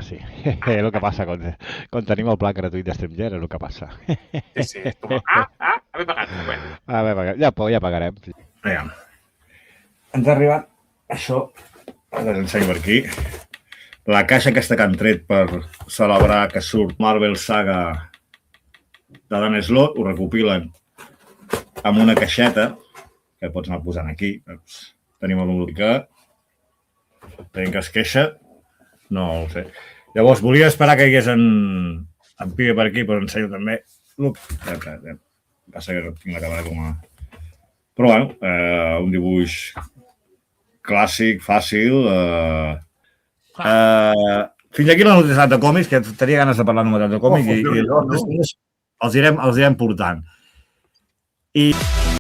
ara sí. El que passa quan tenim el pla gratuït de StreamYard, és el que passa. Sí, és com, haver pagat. Bueno. Ja pagarem. Aviam. Ens ha arribat això, us ensenyo per aquí, la caixa aquesta que han tret per celebrar que surt Marvel Saga de Dan Slott, ho recopilen amb una caixeta que pots anar posant aquí. Tenim el publicat, tenim que es queixa, no ho sé. Llavors, volia esperar que hi hagués en Pibe per aquí, però ensenyo també. Passa que tinc la càmera com a... Però bueno, un dibuix clàssic, fàcil. Fins aquí la notícia de còmics, que tenia ganes de parlar de novetats de còmics i els irem portant. I